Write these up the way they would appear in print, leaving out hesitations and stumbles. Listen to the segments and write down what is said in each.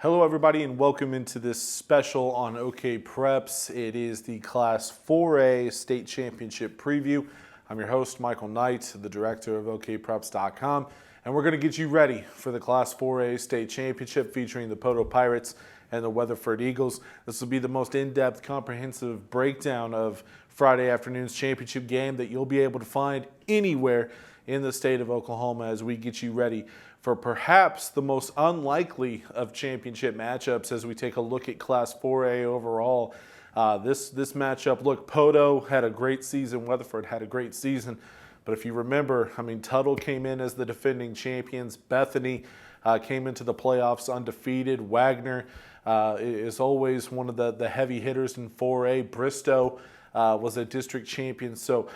Hello everybody and welcome into this special on OKPreps. It is the Class 4A State Championship preview. I'm your host, Michael Knight, the director of OKPreps.com, and we're going to get you ready for the Class 4A State Championship featuring the Poteau Pirates and the Weatherford Eagles. This will be the most in-depth, comprehensive breakdown of Friday afternoon's championship game that you'll be able to find anywhere in the state of Oklahoma as we get you ready for perhaps the most unlikely of championship matchups as we take a look at Class 4A overall. This matchup, look, Poteau had a great season, Weatherford had a great season, but if you remember, Tuttle came in as the defending champions. Bethany came into the playoffs undefeated. Wagner is always one of the heavy hitters in 4A. Bristow was a district champion. So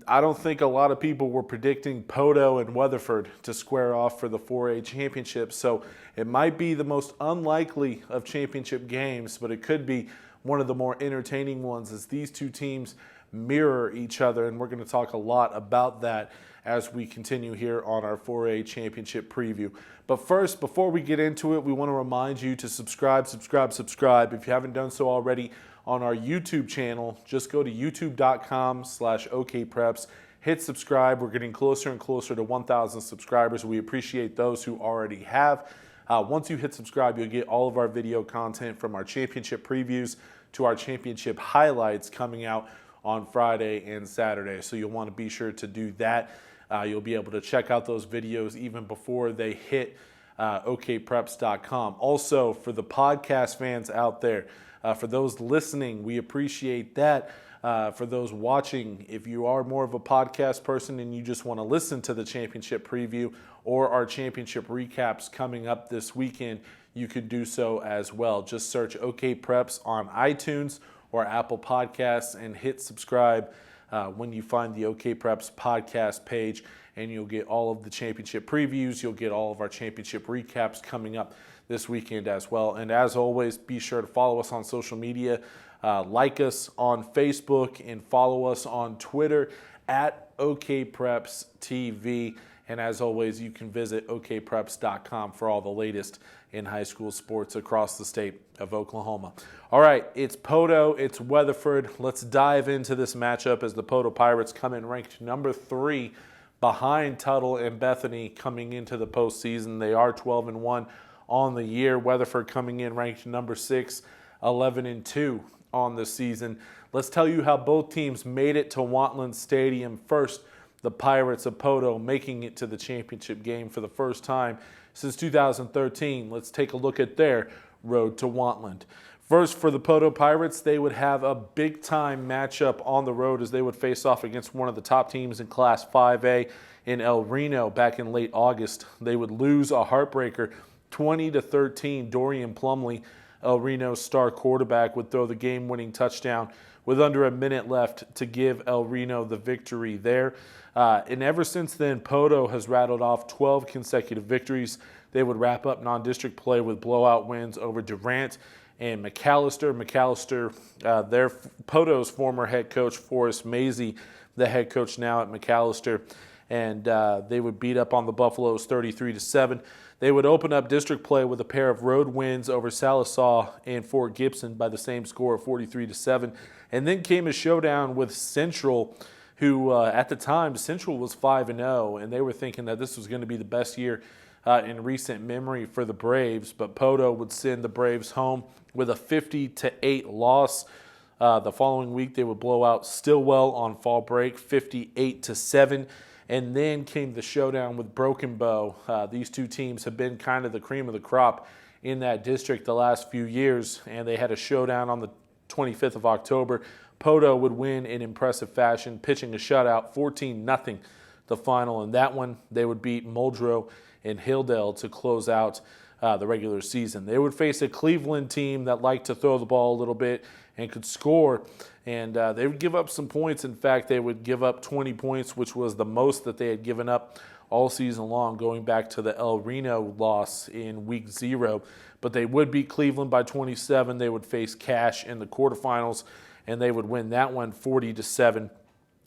I don't think a lot of people were predicting Poteau and Weatherford to square off for the 4A championship. So it might be the most unlikely of championship games, but it could be one of the more entertaining ones as these two teams mirror each other. And we're going to talk a lot about that as we continue here on our 4A championship preview. But first, before we get into it, we want to remind you to subscribe. If you haven't done so already, on our YouTube channel, just go to youtube.com/OKPreps. Hit subscribe. We're getting closer and closer to 1,000 subscribers. We appreciate those who already have. Once you hit subscribe, you'll get all of our video content from our championship previews to our championship highlights coming out on Friday and Saturday. So you'll want to be sure to do that. You'll be able to check out those videos even before they hit OKPreps.com. Also, for the podcast fans out there, for those listening, we appreciate that. For those watching, if you are more of a podcast person and you just want to listen to the championship preview or our championship recaps coming up this weekend, you can do so as well. Just search OKPreps on iTunes or Apple Podcasts and hit subscribe when you find the OKPreps podcast page, and you'll get all of the championship previews. You'll get all of our championship recaps coming up this weekend as well. And as always, be sure to follow us on social media. Like us on Facebook and follow us on Twitter at OKPrepsTV. And as always, you can visit OKPreps.com for all the latest in high school sports across the state of Oklahoma. All right, it's Poteau, it's Weatherford. Let's dive into this matchup as the Poteau Pirates come in ranked number 3 behind Tuttle and Bethany coming into the postseason. They are 12-1 on the year. Weatherford coming in ranked number 6, 11-2 on the season. Let's tell you how both teams made it to Wantland Stadium. First, the Pirates of Poteau making it to the championship game for the first time since 2013. Let's take a look at their road to Wantland. First, for the Poteau Pirates, they would have a big-time matchup on the road as they would face off against one of the top teams in Class 5A in El Reno back in late August. They would lose a heartbreaker 20-13. Dorian Plumley, El Reno's star quarterback, would throw the game-winning touchdown with under a minute left to give El Reno the victory there. And ever since then, Poteau has rattled off 12 consecutive victories. They would wrap up non-district play with blowout wins over Durant and McAllister. Poteau's former head coach, Forrest Mazey, the head coach now at McAllister. And they would beat up on the Buffaloes 33-7. They would open up district play with a pair of road wins over Salisaw and Fort Gibson by the same score of 43-7. And then came a showdown with Central, who at the time, Central was 5-0, and they were thinking that this was going to be the best year in recent memory for the Braves. But Poteau would send the Braves home with a 50-8 loss. The following week, they would blow out Stillwell on fall break, 58-7. And then came the showdown with Broken Bow. These two teams have been kind of the cream of the crop in that district the last few years, and they had a showdown on the 25th of October. Poteau would win in impressive fashion, pitching a shutout, 14-0 the final. In that one, they would beat Muldrow and Hilldale to close out the regular season. They would face a Cleveland team that liked to throw the ball a little bit and could score, and they would give up some points. In fact, they would give up 20 points, which was the most that they had given up all season long, going back to the El Reno loss in week 0. But they would beat Cleveland by 27. They would face Cash in the quarterfinals, and they would win that one 40-7.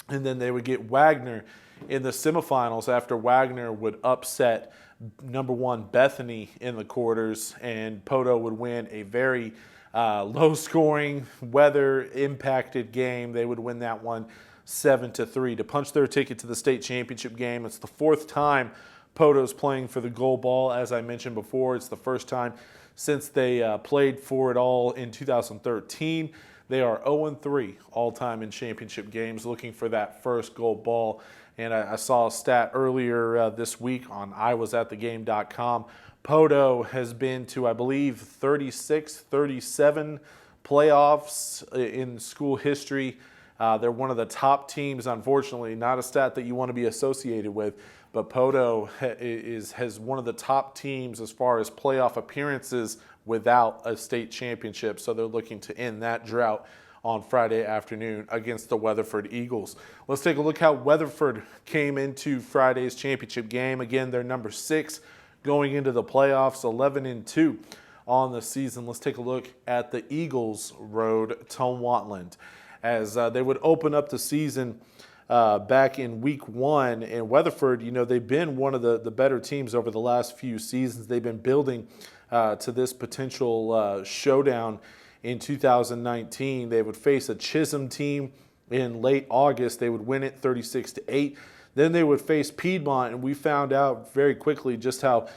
And then they would get Wagner in the semifinals after Wagner would upset #1 Bethany in the quarters, and Poteau would win a very low-scoring, weather-impacted game. They would win that one 7-3 to punch their ticket to the state championship game. It's the 4th time Poteau's playing for the gold ball. As I mentioned before, it's the first time since they played for it all in 2013. They are 0-3 all-time in championship games, looking for that first gold ball. And I saw a stat earlier this week on iwasatthegame.com. Poteau has been to, I believe, 36, 37 playoffs in school history. They're one of the top teams, unfortunately, not a stat that you want to be associated with, but Poteau has one of the top teams as far as playoff appearances without a state championship. So they're looking to end that drought on Friday afternoon against the Weatherford Eagles. Let's take a look how Weatherford came into Friday's championship game. Again, they're number 6 going into the playoffs, 11-2 on the season. Let's take a look at the Eagles' road to Watland, as they would open up the season back in week 1. And Weatherford, they've been one of the better teams over the last few seasons. They've been building to this potential showdown in 2019. They would face a Chisholm team in late August. They would win it 36-8. Then they would face Piedmont, and we found out very quickly just how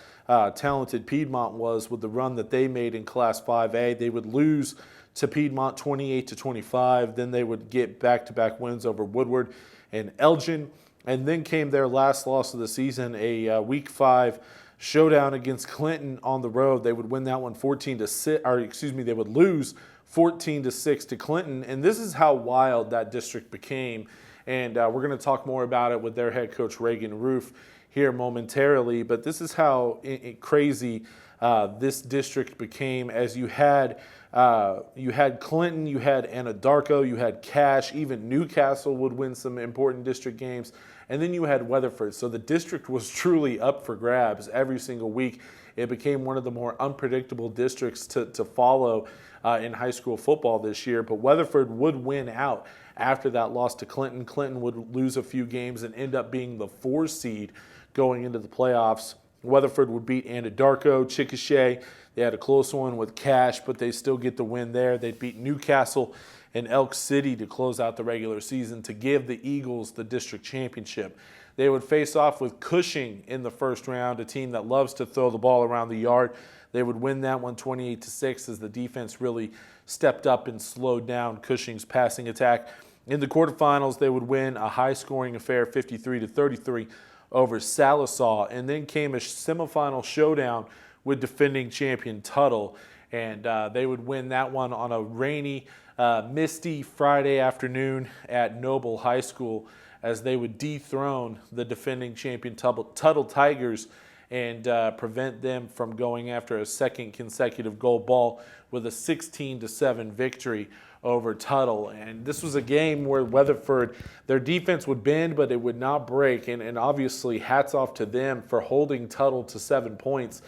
talented Piedmont was with the run that they made in Class 5A. They would lose to Piedmont 28-25. Then they would get back-to-back wins over Woodward and Elgin. And then came their last loss of the season, a Week 5 showdown against Clinton on the road. They would win that one 14-6, or excuse me, they would lose 14-6 to Clinton. And this is how wild that district became. And we're going to talk more about it with their head coach, Reagan Roof, here momentarily. But this is how crazy this district became, as you had Clinton, you had Anadarko, you had Cache, even Newcastle would win some important district games, and then you had Weatherford. So the district was truly up for grabs every single week. It became one of the more unpredictable districts to follow in high school football this year. But Weatherford would win out after that loss to Clinton. Clinton would lose a few games and end up being the 4 seed going into the playoffs. Weatherford would beat Anadarko, Chickasha. They had a close one with Cache, but they still get the win there. They'd beat Newcastle and Elk City to close out the regular season to give the Eagles the district championship. They would face off with Cushing in the first round, a team that loves to throw the ball around the yard. They would win that one 28-6 as the defense really stepped up and slowed down Cushing's passing attack. In the quarterfinals, they would win a high-scoring affair 53-33 over Salisaw, and then came a semifinal showdown with defending champion Tuttle, and they would win that one on a rainy, misty Friday afternoon at Noble High School, as they would dethrone the defending champion Tuttle Tigers and prevent them from going after a second consecutive gold ball with a 16-7 victory over Tuttle. And this was a game where Weatherford, their defense would bend, but it would not break. And obviously, hats off to them for holding Tuttle to 7 points.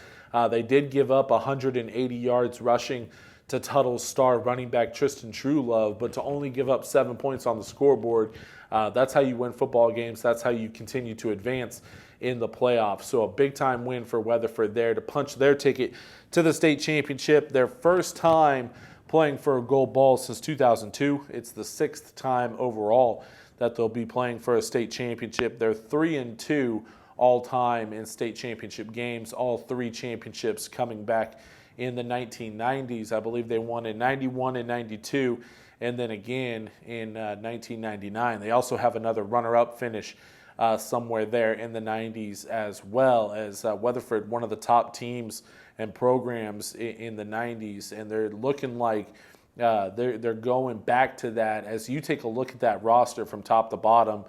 They did give up 180 yards rushing to Tuttle's star running back Tristan Truelove, but to only give up 7 points on the scoreboard, that's how you win football games. That's how you continue to advance in the playoffs. So a big-time win for Weatherford there to punch their ticket to the state championship. Their first time playing for a gold ball since 2002. It's the 6th time overall that they'll be playing for a state championship. They're 3-2 all-time in state championship games, all 3 championships coming back in the 1990s. I believe they won in 91 and 92, and then again in 1999. They also have another runner-up finish somewhere there in the 90s, as well as Weatherford, one of the top teams and programs in the 90s, and they're looking like they're going back to that. As you take a look at that roster from top to bottom,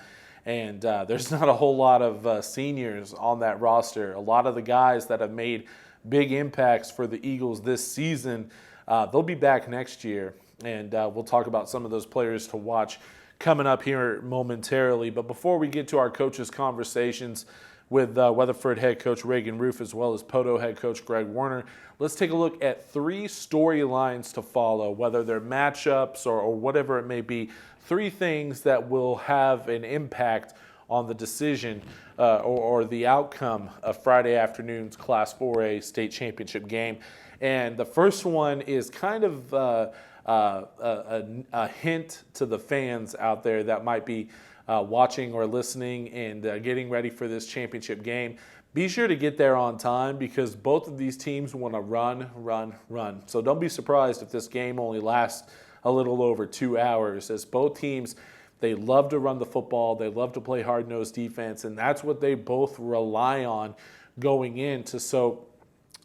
and there's not a whole lot of seniors on that roster. A lot of the guys that have made big impacts for the Eagles this season, they'll be back next year, and we'll talk about some of those players to watch coming up here momentarily. But before we get to our coaches' conversations with Weatherford head coach Reagan Roof, as well as Poteau head coach Greg Werner, let's take a look at 3 storylines to follow, whether they're matchups or whatever it may be. 3 things that will have an impact on the decision or the outcome of Friday afternoon's Class 4A state championship game. And the first one is kind of a hint to the fans out there that might be watching or listening and getting ready for this championship game. Be sure to get there on time because both of these teams want to run. So don't be surprised if this game only lasts a little over 2 hours, as both teams, they love to run the football, they love to play hard-nosed defense, and that's what they both rely on going into. So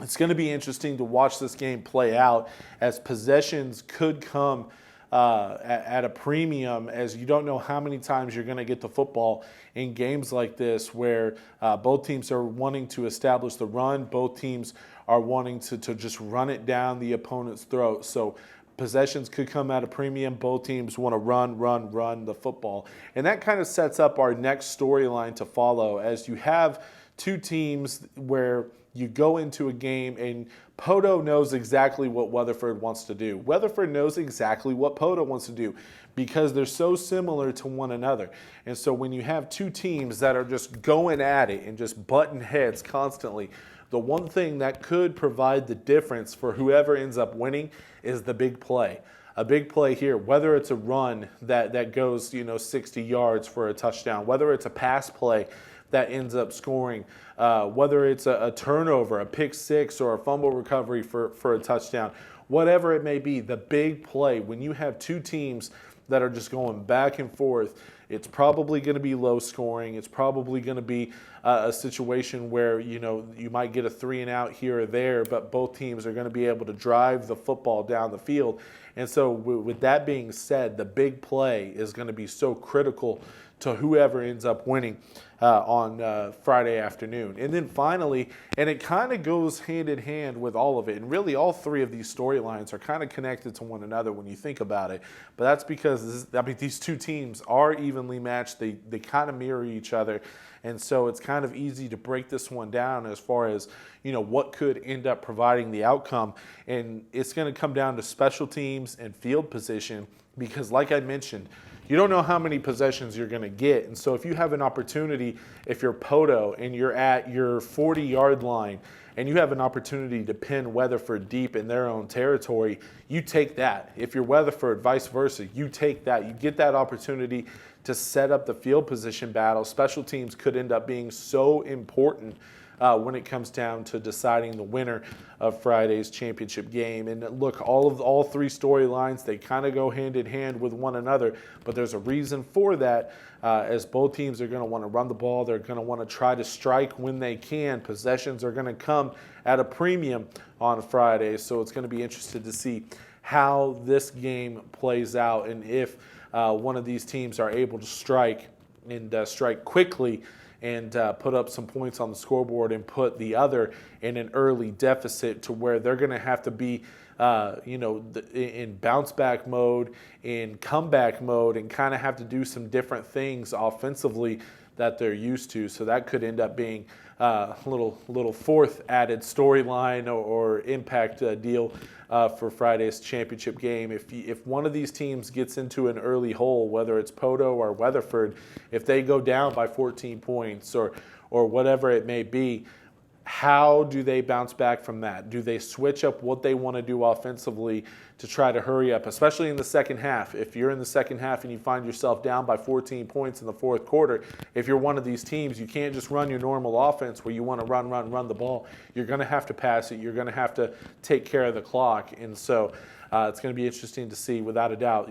it's going to be interesting to watch this game play out, as possessions could come at a premium, as you don't know how many times you're going to get the football in games like this where both teams are wanting to establish the run, both teams are wanting to just run it down the opponent's throat. So possessions could come at a premium. Both teams want to run the football. And that kind of sets up our next storyline to follow, as you have two teams where you go into a game and Poteau knows exactly what Weatherford wants to do. Weatherford knows exactly what Poteau wants to do because they're so similar to one another. And so when you have two teams that are just going at it and just butting heads constantly, the one thing that could provide the difference for whoever ends up winning is the big play. A big play here, whether it's a run that goes 60 yards for a touchdown, whether it's a pass play that ends up scoring, whether it's a turnover, a pick six, or a fumble recovery for a touchdown, whatever it may be, the big play, when you have two teams that are just going back and forth, it's probably going to be low scoring. It's probably going to be a situation where, you might get a 3-and-out here or there, but both teams are going to be able to drive the football down the field. And so with that being said, the big play is going to be so critical to whoever ends up winning on Friday afternoon. And then finally, and it kind of goes hand in hand with all of it, and really all three of these storylines are kind of connected to one another when you think about it, but that's because these two teams are evenly matched. They kind of mirror each other, and so it's kind of easy to break this one down as far as what could end up providing the outcome. And it's going to come down to special teams and field position, because like I mentioned, you don't know how many possessions you're going to get. And so if you have an opportunity, if you're Poteau and you're at your 40-yard line and you have an opportunity to pin Weatherford deep in their own territory, you take that. If you're Weatherford, vice versa, you take that. You get that opportunity to set up the field position battle. Special teams could end up being so important when it comes down to deciding the winner of Friday's championship game. And look, all three storylines, they kind of go hand in hand with one another, but there's a reason for that, as both teams are going to want to run the ball. They're going to want to try to strike when they can. Possessions are going to come at a premium on Friday, so it's going to be interesting to see how this game plays out, and if one of these teams are able to strike and strike quickly and put up some points on the scoreboard and put the other in an early deficit, to where they're going to have to be in bounce back mode, in comeback mode, and kind of have to do some different things offensively that they're used to. So that could end up being a little fourth added storyline or impact deal for Friday's championship game. If one of these teams gets into an early hole, whether it's Poteau or Weatherford, if they go down by 14 points or whatever it may be, how do they bounce back from that? Do they switch up what they want to do offensively to try to hurry up, especially in the second half? If you're in the second half and you find yourself down by 14 points in the fourth quarter, if you're one of these teams, you can't just run your normal offense where you want to run the ball. You're going to have to pass it. You're going to have to take care of the clock. And so it's going to be interesting to see, without a doubt.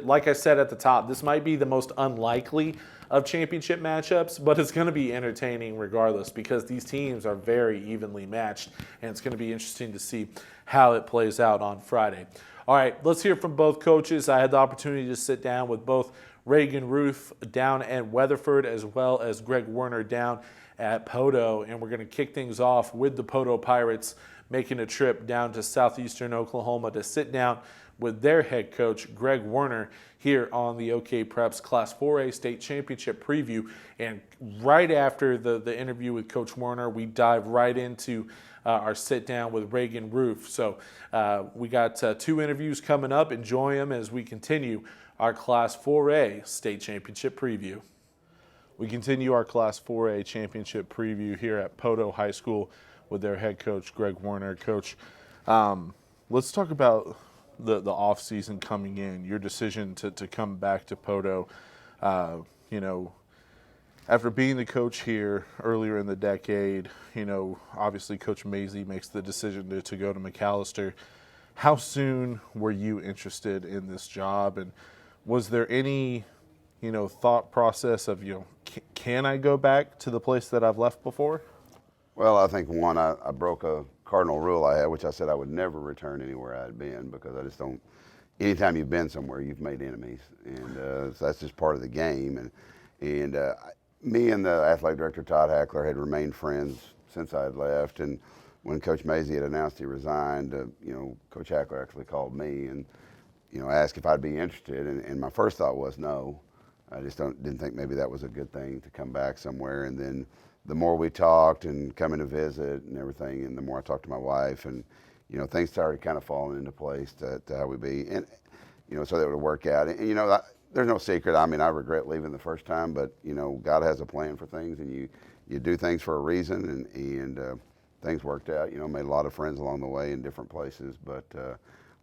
Like I said at the top, this might be the most unlikely of championship matchups, but it's going to be entertaining regardless, because these teams are very evenly matched, and it's going to be interesting to see how it plays out on Friday. All right, let's hear from both coaches. I had the opportunity to sit down with both Reagan Roof down at Weatherford, as well as Greg Werner down at Poteau, and we're going to kick things off with the Poteau Pirates making a trip down to southeastern Oklahoma to sit down with their head coach, Greg Werner, here on the OKPreps Class 4A State Championship preview. And right after the interview with Coach Werner, we dive right into our sit down with Reagan Roof. So we got two interviews coming up. Enjoy them as we continue our Class 4A State Championship preview. We continue our Class 4A championship preview here at Poteau High School with their head coach, Greg Werner. Coach, let's talk about the offseason coming in, your decision to come back to Poteau. After being the coach here earlier in the decade, obviously Coach Mazey makes the decision to go to McAllister. How soon were you interested in this job, and was there any, thought process of, can I go back to the place that I've left before? Well, I think one, I broke a cardinal rule I had, which I said I would never return anywhere I had been, because I just don't. Anytime you've been somewhere, you've made enemies, and so that's just part of the game. And me and the athletic director Todd Hackler had remained friends since I had left, and when Coach Mazey had announced he resigned, Coach Hackler actually called me and asked if I'd be interested, and my first thought was no. I just didn't think maybe that was a good thing to come back somewhere. And then the more we talked and coming to visit and everything, and the more I talked to my wife, and things started kind of falling into place to how we be, and so that would work out. And there's no secret. I mean, I regret leaving the first time, but God has a plan for things, and you do things for a reason, and things worked out. Made a lot of friends along the way in different places, but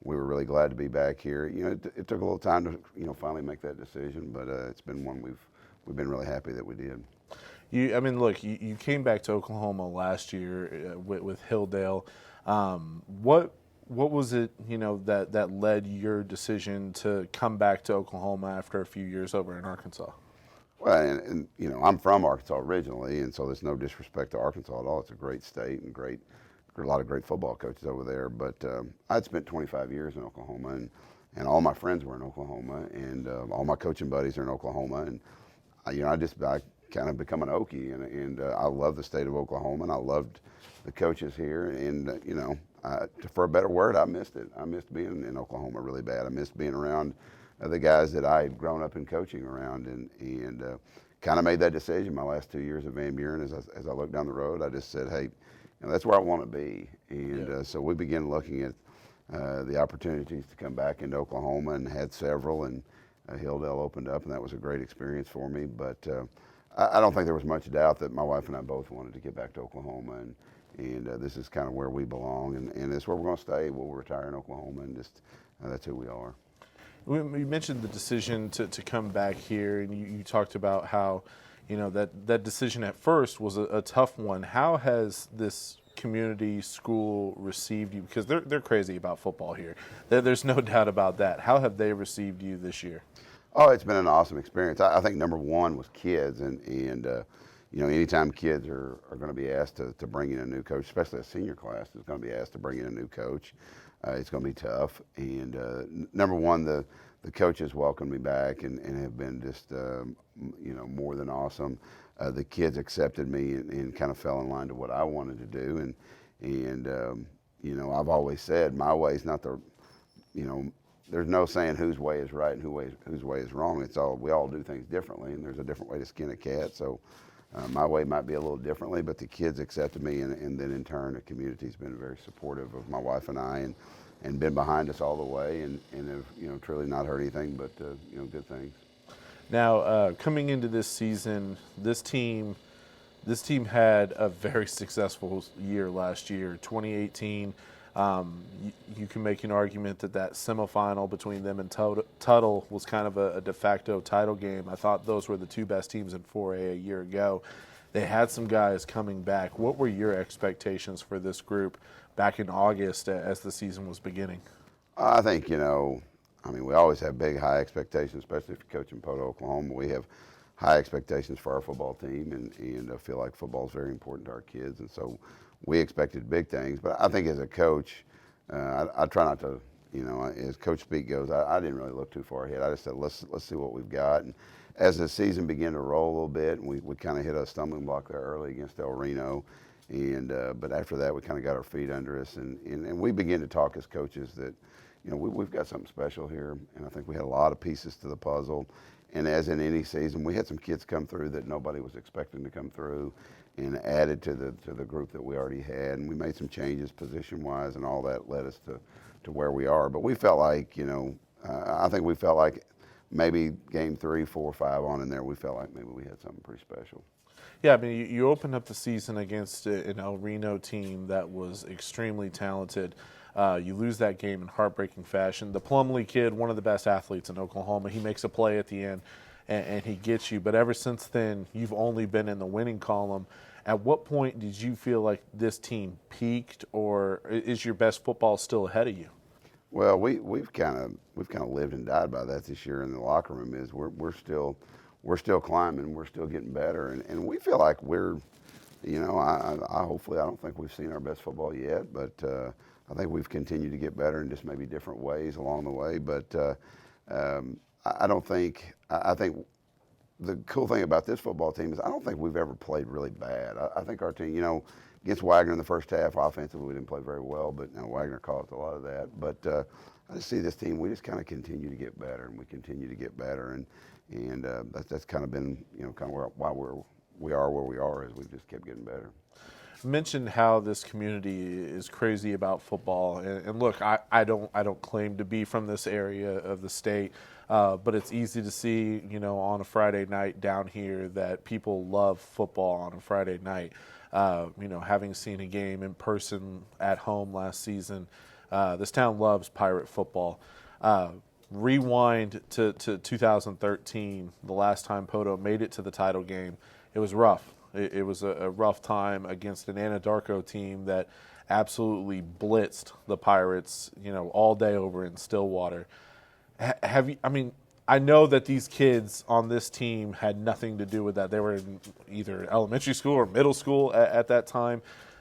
we were really glad to be back here. It took a little time to finally make that decision, but it's been one we've been really happy that we did. You came back to Oklahoma last year with Hilldale. What was it, that led your decision to come back to Oklahoma after a few years over in Arkansas? Well, and I'm from Arkansas originally, and so there's no disrespect to Arkansas at all. It's a great state and a lot of great football coaches over there. But I'd spent 25 years in Oklahoma, and all my friends were in Oklahoma, and all my coaching buddies are in Oklahoma, and I kind of become an Okie, and I love the state of Oklahoma, and I loved the coaches here, and for a better word, I missed it. I missed being in Oklahoma really bad. I missed being around the guys that I had grown up in coaching around, and kind of made that decision my last 2 years at Van Buren. As I looked down the road, I just said, hey, that's where I want to be. And so we began looking at the opportunities to come back into Oklahoma, and had several, and Hilldale opened up, and that was a great experience for me. But I don't think there was much doubt that my wife and I both wanted to get back to Oklahoma, and this is kind of where we belong, and it's where we're going to stay. We'll retire in Oklahoma, and just that's who we are. You mentioned the decision to come back here, and you talked about how, that decision at first was a tough one. How has this community school received you? Because they're crazy about football here. There's no doubt about that. How have they received you this year? Oh, it's been an awesome experience. I think number one was kids, and anytime kids are going to be asked to bring in a new coach, especially a senior class is going to be asked to bring in a new coach, it's going to be tough. And number one, the coaches welcomed me back and have been just more than awesome. The kids accepted me and kind of fell in line to what I wanted to do, and I've always said my way is not the there's no saying whose way is right and whose way is wrong. It's all, we all do things differently, and there's a different way to skin a cat. So my way might be a little differently, but the kids accepted me, and then in turn the community's been very supportive of my wife and I, and been behind us all the way, and have truly not heard anything but good things. Now coming into this season, this team had a very successful year last year, 2018. You can make an argument that semifinal between them and Tuttle was kind of a de facto title game. I thought those were the two best teams in 4A a year ago. They had some guys coming back. What were your expectations for this group back in August as the season was beginning? I think, we always have big, high expectations, especially if you're coaching Poteau, Oklahoma. We have high expectations for our football team, and I feel like football is very important to our kids, and so we expected big things. But I think as a coach, I try not to, as coach speak goes, I didn't really look too far ahead. I just said, let's see what we've got. And as the season began to roll a little bit, we kind of hit a stumbling block there early against El Reno. And but after that, we kind of got our feet under us, and we began to talk as coaches that, we've got something special here, and I think we had a lot of pieces to the puzzle. And as in any season, we had some kids come through that nobody was expecting to come through, and added to the group that we already had. And we made some changes position-wise, and all that led us to where we are. But we felt like, I think we felt like maybe game 3, 4, 5 on in there, we felt like maybe we had something pretty special. Yeah, I mean, you opened up the season against an El Reno team that was extremely talented. You lose that game in heartbreaking fashion. The Plumlee kid, one of the best athletes in Oklahoma, he makes a play at the end, and he gets you. But ever since then, you've only been in the winning column. At what point did you feel like this team peaked, or is your best football still ahead of you? Well, we've kind of lived and died by that this year in the locker room. Is we're still climbing, we're still getting better, and we feel like we're, I hopefully I don't think we've seen our best football yet, but I think we've continued to get better in just maybe different ways along the way. But I don't think I think the cool thing about this football team is I don't think we've ever played really bad. I think our team, against Wagner in the first half, offensively we didn't play very well, but Wagner caused a lot of that. But I just see this team, we just kind of continue to get better, and we continue to get better, and that's kind of been kind of why we are where we are, is we've just kept getting better. Mentioned how this community is crazy about football, and look, I don't claim to be from this area of the state, but it's easy to see on a Friday night down here that people love football on a Friday night. Having seen a game in person at home last season, this town loves Pirate football. Rewind to 2013, the last time Poteau made it to the title game. It was rough. It was a rough time against an Anadarko team that absolutely blitzed the Pirates, all day over in Stillwater. Have you? I mean, I know that these kids on this team had nothing to do with that. They were in either elementary school or middle school at that time.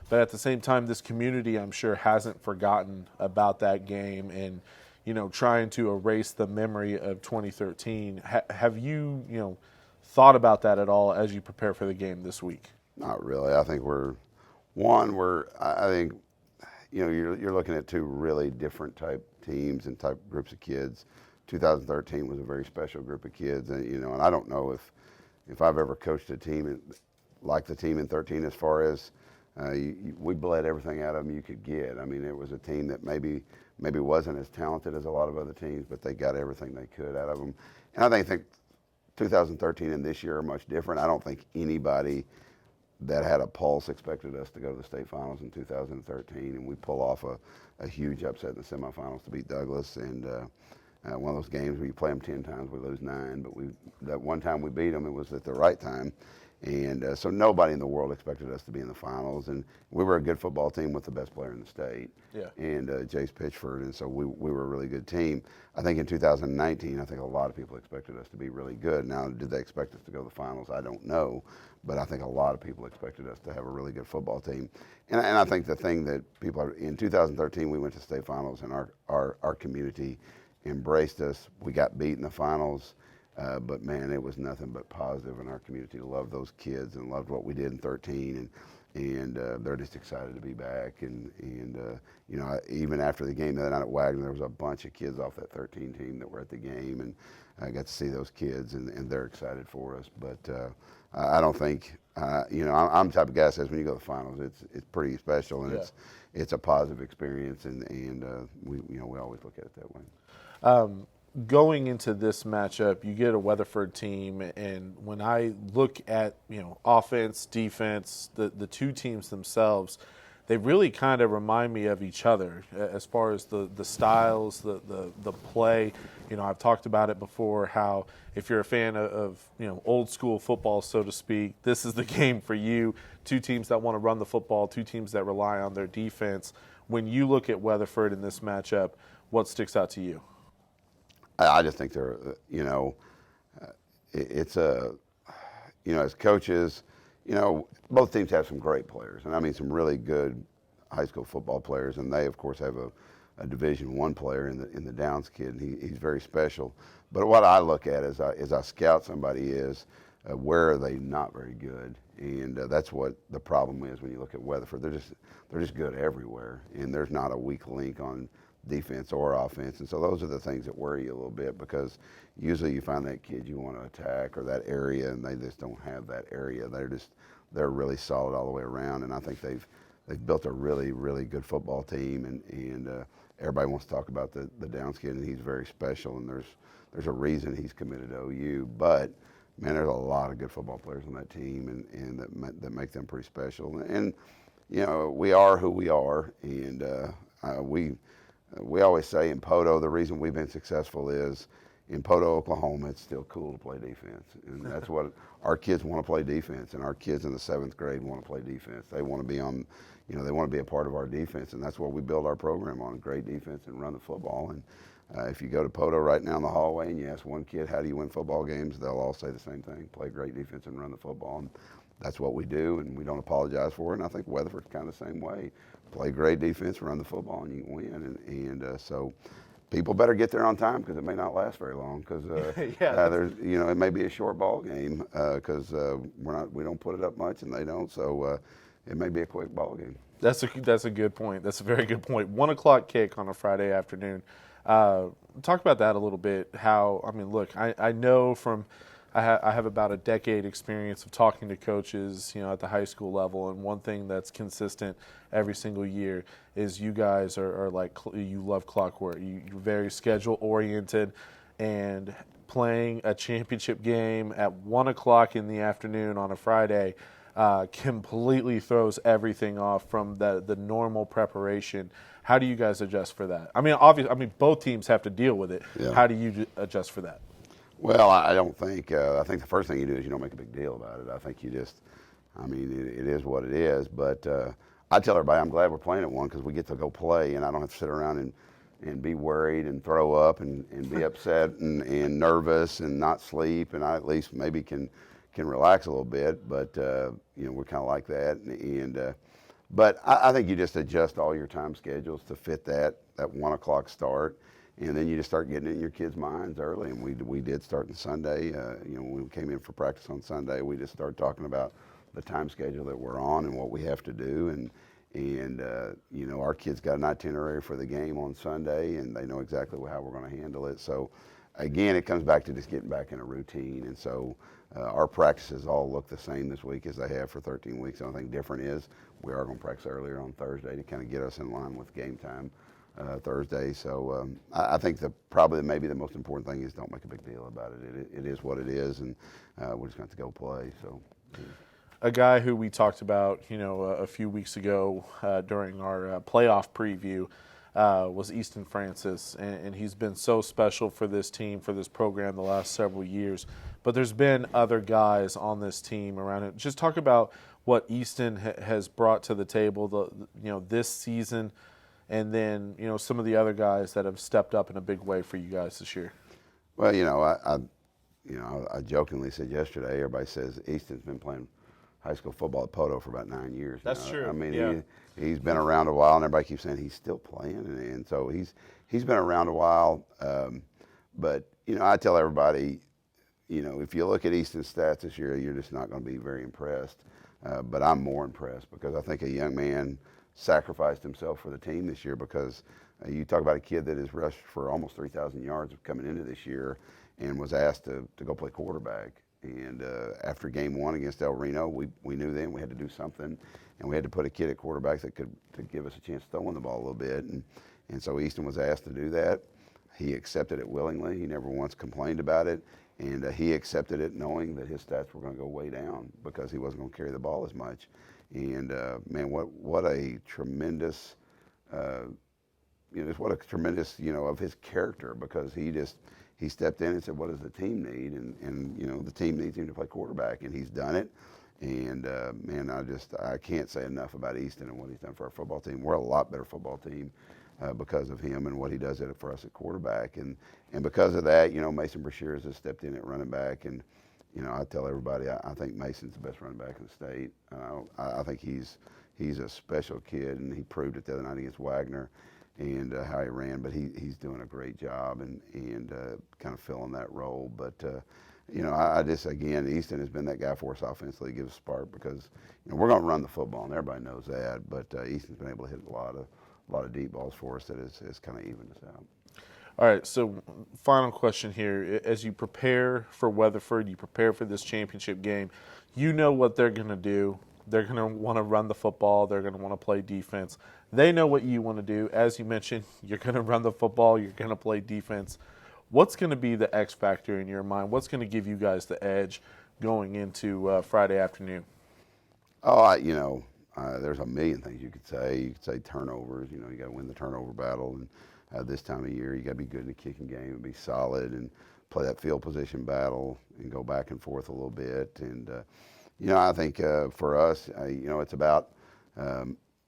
But at the same time, this community, I'm sure, hasn't forgotten about that game and, trying to erase the memory of 2013. Have you, thought about that at all as you prepare for the game this week? Not really. I think I think, you're looking at two really different type teams and type groups of kids. 2013 was a very special group of kids, and and I don't know if I've ever coached a team like the team in 13, as far as we bled everything out of them you could get. I mean, it was a team that maybe wasn't as talented as a lot of other teams, but they got everything they could out of them. And I think 2013 and this year are much different. I don't think anybody that had a pulse expected us to go to the state finals in 2013, and we pull off a huge upset in the semifinals to beat Douglas. And one of those games where you play them 10 times, we lose 9, but that one time we beat them, it was at the right time. And so nobody in the world expected us to be in the finals, and we were a good football team with the best player in the state, and Jace Pitchford, and so we were a really good team. I think in 2019, I think a lot of people expected us to be really good. Now, did they expect us to go to the finals? I don't know, but I think a lot of people expected us to have a really good football team. And I think the thing that in 2013, we went to state finals, and our community embraced us. We got beat in the finals. But man, it was nothing but positive, and our community loved those kids and loved what we did in 13, and they're just excited to be back. And even after the game the other night at Wagner, there was a bunch of kids off that 13 team that were at the game, and I got to see those kids, and they're excited for us. But I don't think I'm the type of guy that says when you go to the finals, it's pretty special, and it's a positive experience, and we always look at it that way. Going into this matchup, you get a Weatherford team, and when I look at offense, defense, the two teams themselves, they really kind of remind me of each other as far as the styles, the play. I've talked about it before, how if you're a fan of old school football, so to speak, this is the game for you. Two teams that want to run the football, two teams that rely on their defense. When you look at Weatherford in this matchup, what sticks out to you? I just think they're, it's as coaches, both teams have some great players, and I mean some really good high school football players, and they of course have a Division I player in the Downs kid, and he's very special. But what I look at as I scout somebody is where are they not very good, and that's what the problem is when you look at Weatherford. They're just good everywhere, and there's not a weak link on defense or offense, and so those are the things that worry you a little bit, because usually you find that kid you want to attack or that area, and they just don't have that area. they're really solid all the way around, and I think they've built a really, really good football team, and everybody wants to talk about the Downs kid, and he's very special, and there's a reason he's committed to OU. But man, there's a lot of good football players on that team, and that make them pretty special. And you know, we are who we are, and we always say in Poteau, the reason we've been successful is in Poteau, Oklahoma, it's still cool to play defense, and that's what our kids want to play defense, and our kids in the 7th grade want to play defense. They want to be on, you know, they want to be a part of our defense, and that's what we build our program on: great defense and run the football. And if you go to Poteau right now in the hallway and you ask one kid, how do you win football games, they'll all say the same thing: play great defense and run the football. And that's what we do, and we don't apologize for it. And I think Weatherford's kind of the same way: play great defense, run the football, and you can win. And so people better get there on time, because it may not last very long, because there's, you know, it may be a short ball game, because we don't put it up much and they don't, so it may be a quick ball game. That's a good point. That's a very good point. 1 o'clock kick on a Friday afternoon. Talk about that a little bit. How, I mean, look, I know from I have about a decade experience of talking to coaches, you know, at the high school level, and one thing that's consistent every single year is you guys are like, you love clockwork. You're very schedule oriented, and playing a championship game at 1 o'clock in the afternoon on a Friday completely throws everything off from the normal preparation. How do you guys adjust for that? I mean, obviously, both teams have to deal with it. Yeah. How do you adjust for that? Well, I don't think, I think the first thing you do is you don't make a big deal about it. I think you just, I mean, it is what it is. But I tell everybody I'm glad we're playing at 1, because we get to go play, and I don't have to sit around and be worried and throw up and be upset and nervous and not sleep, and I at least maybe can relax a little bit. But, you know, we're kind of like that. But I think you just adjust all your time schedules to fit that 1 o'clock start. And then you just start getting it in your kids' minds early. And we did start on Sunday. You know, when we came in for practice on Sunday, we just started talking about the time schedule that we're on and what we have to do. And you know, our kids got an itinerary for the game on Sunday, and they know exactly how we're going to handle it. So, again, it comes back to just getting back in a routine. And so our practices all look the same this week as they have for 13 weeks. The only thing different is we are going to practice earlier on Thursday to kind of get us in line with game time. Thursday. So I think maybe the most important thing is don't make a big deal about it. It is what it is, and we're just going to have to go play. So, yeah. A guy who we talked about, you know, a few weeks ago during our playoff preview was Easton Francis, and he's been so special for this team, for this program the last several years. But there's been other guys on this team around it. Just talk about what Easton has brought to the table, you know, this season. And then, you know, some of the other guys that have stepped up in a big way for you guys this year. Well, you know, I jokingly said yesterday, everybody says Easton's been playing high school football at Poteau for about 9 years. That's true. I mean, yeah. he's been around a while, and everybody keeps saying he's still playing, and so he's been around a while. But you know, I tell everybody, you know, if you look at Easton's stats this year, you're just not going to be very impressed. But I'm more impressed, because I think a young man sacrificed himself for the team this year, because you talk about a kid that has rushed for almost 3,000 yards coming into this year and was asked to go play quarterback. And after game 1 against El Reno, we knew then we had to do something, and we had to put a kid at quarterback that could give us a chance of throwing the ball a little bit. And so Easton was asked to do that. He accepted it willingly. He never once complained about it. And he accepted it knowing that his stats were going to go way down, because he wasn't going to carry the ball as much. And man, what a tremendous, what a tremendous, of his character, because he stepped in and said, what does the team need? And the team needs him to play quarterback, and he's done it. And man, I can't say enough about Easton and what he's done for our football team. We're a lot better football team because of him and what he does for us at quarterback. And because of that, Mason Brashears has stepped in at running back. And I tell everybody, I think Mason's the best running back in the state. I think he's a special kid, and he proved it the other night against Wagner, and how he ran. But he's doing a great job and kind of filling that role. But again, Easton has been that guy for us offensively. He gives a spark, because we're going to run the football, and everybody knows that. But Easton's been able to hit a lot of deep balls for us that has kind of evened us out. All right, so final question here. As you prepare for Weatherford, you prepare for this championship game, you know what they're going to do. They're going to want to run the football. They're going to want to play defense. They know what you want to do. As you mentioned, you're going to run the football. You're going to play defense. What's going to be the X factor in your mind? What's going to give you guys the edge going into Friday afternoon? Oh, there's a million things you could say. You could say turnovers. You got to win the turnover battle. And this time of year, you got to be good in the kicking game and be solid and play that field position battle and go back and forth a little bit. And, I think for us, it's about,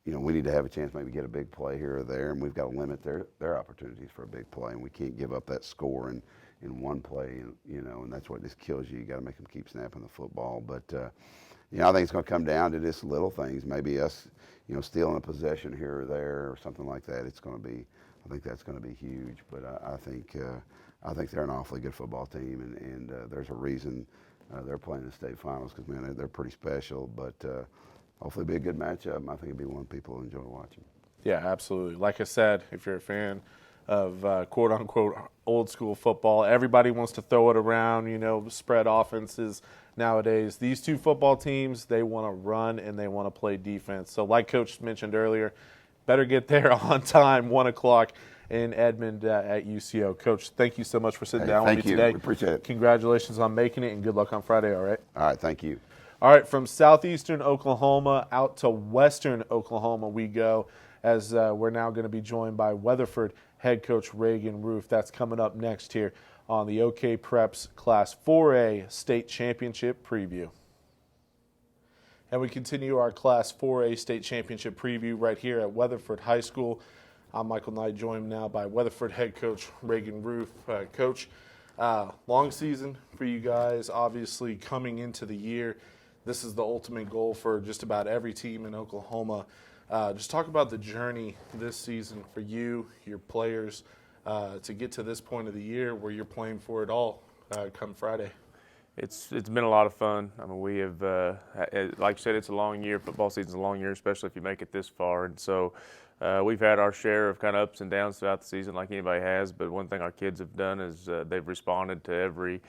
we need to have a chance maybe get a big play here or there, and we've got to limit their opportunities for a big play. And we can't give up that score in one play, and that's what just kills you. You got to make them keep snapping the football. But, I think it's going to come down to just little things, maybe us, stealing a possession here or there or something like that. I think that's going to be huge. But I think they're an awfully good football team, and there's a reason they're playing in the state finals because, man, they're pretty special. But hopefully it'll be a good matchup. I think it'll be one people enjoy watching. Yeah, absolutely. Like I said, if you're a fan of quote-unquote old-school football, everybody wants to throw it around, spread offenses nowadays. These two football teams, they want to run and they want to play defense. So like Coach mentioned earlier, better get there on time, 1 o'clock in Edmond at UCO. Coach, thank you so much for sitting down with me today. We appreciate it. Congratulations on making it, and good luck on Friday, all right? All right, thank you. All right, from southeastern Oklahoma out to western Oklahoma we go, as we're now going to be joined by Weatherford head coach Reagan. That's coming up next here on the OKPreps Class 4A State Championship Preview. And we continue our Class 4A State Championship Preview right here at Weatherford High School. I'm Michael Knight, joined now by Weatherford head coach Reagan Roof. Coach, long season for you guys, obviously coming into the year. This is the ultimate goal for just about every team in Oklahoma. Just talk about the journey this season for you, your players, to get to this point of the year where you're playing for it all come Friday. It's been a lot of fun. I mean, we have, like you said, it's a long year. Football season's a long year, especially if you make it this far. And so we've had our share of kind of ups and downs throughout the season like anybody has. But one thing our kids have done is they've responded to every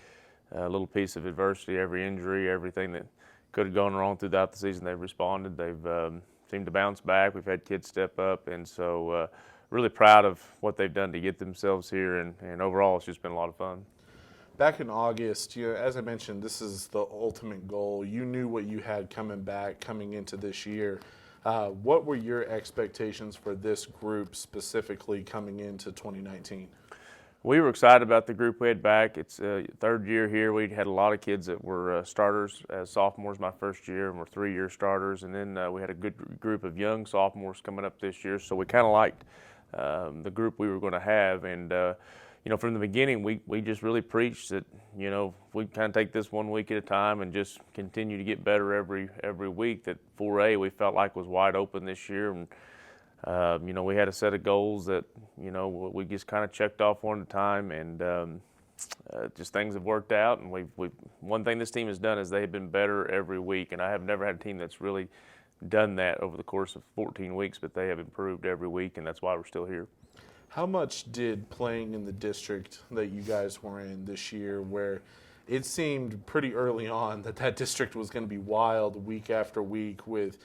little piece of adversity, every injury, everything that could have gone wrong throughout the season. They've responded. They've seemed to bounce back. We've had kids step up. And so really proud of what they've done to get themselves here. And overall, it's just been a lot of fun. Back in August, as I mentioned, this is the ultimate goal. You knew what you had coming into this year. What were your expectations for this group specifically coming into 2019? We were excited about the group we had back. It's third year here. We had a lot of kids that were starters as sophomores my first year, and were 3-year starters. And then we had a good group of young sophomores coming up this year. So we kind of liked the group we were going to have. And from the beginning, we just really preached that, we kind of take this 1 week at a time and just continue to get better every week. That 4A we felt like was wide open this year, and we had a set of goals that we just kind of checked off one at a time, and just things have worked out. And we one thing this team has done is they've been better every week, and I have never had a team that's really done that over the course of 14 weeks, but they have improved every week, and that's why we're still here. How much did playing in the district that you guys were in this year, where it seemed pretty early on that district was going to be wild week after week with,